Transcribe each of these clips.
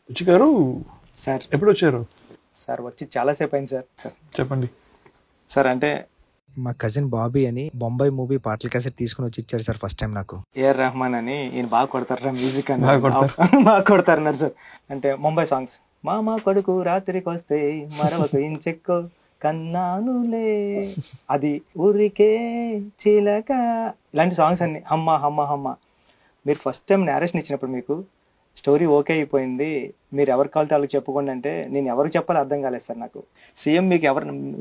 రుచి గారు సార్ ఎప్పుడు వచ్చారు? సార్ వచ్చి చాలాసేపు అయింది సార్. చెప్పండి సార్ అంటే మా కజిన్ బాబీ అని బొంబాయి మూవీ పాటల క్యాసెట్ తీసుకుని వచ్చి ఇచ్చాడు సార్ ఫస్ట్ టైం నాకు. ఏఆర్ రెహమాన్ అని ఈయన బాగా కొడతారా మ్యూజిక్ అని బాగా బాగా కొడతారన్నారు సార్. అంటే ముంబై సాంగ్స్ మామ కొడుకు రాత్రికి వస్తే మరొక ఇంచెక్కో కన్నానులే అది ఊరికే చిలక ఇలాంటి సాంగ్స్ అన్ని హమ్మ హమ్మ హమ్మ. మీరు ఫస్ట్ టైం నేరేషన్ ఇచ్చినప్పుడు మీకు స్టోరీ ఓకే అయిపోయింది, మీరు ఎవరికి కావాలితే వాళ్ళకి చెప్పుకోండి అంటే నేను ఎవరికి చెప్పాలో అర్థం కాలేదు సార్ నాకు. సీఎం మీకు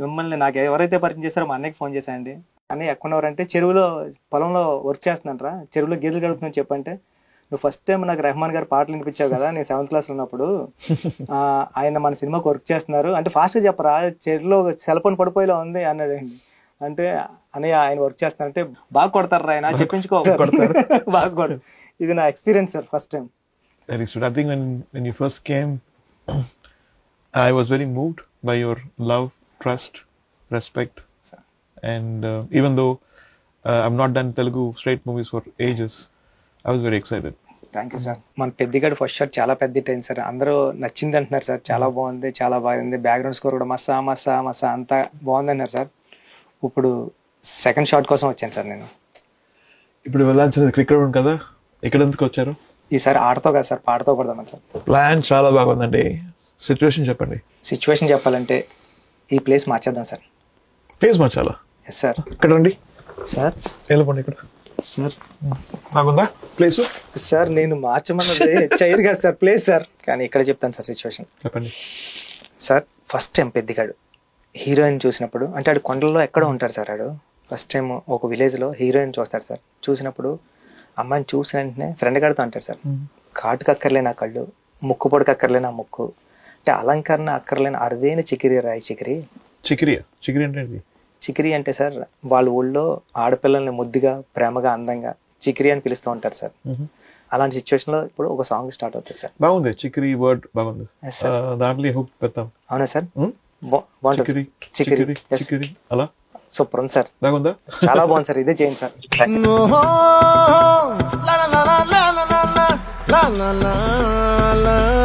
మిమ్మల్ని నాకు ఎవరైతే పరిచయం చేస్తారో మా అన్నయ్యకి ఫోన్ చేశానండి. అన్నయ్య ఎక్కడున్నారంటే చెరువులో పొలంలో వర్క్ చేస్తున్నారా, చెరువులో గేదెలు గడుపుతుందని చెప్పంటే నువ్వు ఫస్ట్ టైం నాకు రెహమాన్ గారు పాటలు వినిపించావు కదా నేను 7th క్లాస్లో ఉన్నప్పుడు, ఆయన మన సినిమాకి వర్క్ చేస్తున్నారు అంటే ఫాస్ట్గా చెప్పరా చెరువులో సెల్ ఫోన్ పడిపోయేలా ఉంది అన్నాడండి. అంటే అన్నయ్య ఆయన వర్క్ చేస్తున్నారంటే బాగా కొడతారు ఆయన చెప్పించుకో బాగా కొడతారు. ఇది నా experience sir first time. Very sweet. I think when you first came, I was very moved by your love, trust, respect, and even though I've not done Telugu straight movies for ages, I was very excited. Thank you sir. మన పెద్దిగాడు first shot చాలా పెద్ద hit అయింది sir, అందరూ నచ్చింది అంటున్నారు sir, చాలా బాగుంది చాలా బాగుంది, బ్యాక్గ్రౌండ్ స్కోర్ కూడా మసా మసా మసా అంతా బాగుంది అన్నారు సార్. ఇప్పుడు సెకండ్ షాట్ కోసం వచ్చాను సార్ నేను. ఇప్పుడు వెళ్ళాల్సినది క్రికెట్ గ్రౌండ్ కదా, ఇక్కడ ఎందుకు వచ్చారు? ఈసారి ఆటతో కదా సార్ పాటతో కొడదామని సార్. ప్లాన్ చాలా బాగుందండి. సిచ్యువేషన్ చెప్పండి. సిచ్యువేషన్ చెప్పాలంటే ఈ ప్లేస్ మార్చేద్దాం సార్. ప్లేస్ మార్చాలా? Yes sir. ఇక్కడ రండి సార్. వెళ్ళిపోండి ఇక్కడ. సార్ బాగుందా ప్లేస్? సార్ నేను మార్చమన్నది చైర్ కాదు సార్, ప్లేస్ సార్. కానీ ఇక్కడ చెప్తాను సార్ సిచ్యువేషన్. చెప్పండి సార్. ఫస్ట్ టైం పెద్దిగాడు హీరోయిన్ చూసినప్పుడు అంటే ఆడు కొండల్లో ఎక్కడో ఉంటాడు సార్. ఆడు ఫస్ట్ టైం ఒక విలేజ్లో హీరోయిన్ చూస్తాడు సార్. చూసినప్పుడు అమ్మాయిని చూసిన వెంటనే ఫ్రెండ్ గారితో అంటాడు సార్, కాటుకు అక్కర్లేని ఆ కళ్ళు, ముక్కు పొడికి అక్కర్లేని ఆ ముక్కు, అంటే అలంకరణ అక్కర్లేని అరుదైన చికిరి రాయి చికిరి. చికిరియా? చికిరి అంటే ఏంటి? చికిరి అంటే సార్ వాళ్ళ ఊళ్ళో ఆడపిల్లల్ని ముద్దుగా ప్రేమగా అందంగా చికిరి అని పిలుస్తూ ఉంటారు సార్. అలాంటి సిచ్యువేషన్ లో ఇప్పుడు ఒక సాంగ్ స్టార్ట్ అవుతుంది సార్. బాగుంది చికిరి వర్డ్ బాగుంది. దాంట్లో హుక్ పెడతాం. అవునా సార్? బాగుంటుంది చికిరి. చికిరి అలా సూపర్ ఉంది సార్. బాగుందా? చాలా బాగుంది సార్, ఇదే చేయండి sir. la la la la la la la la la la la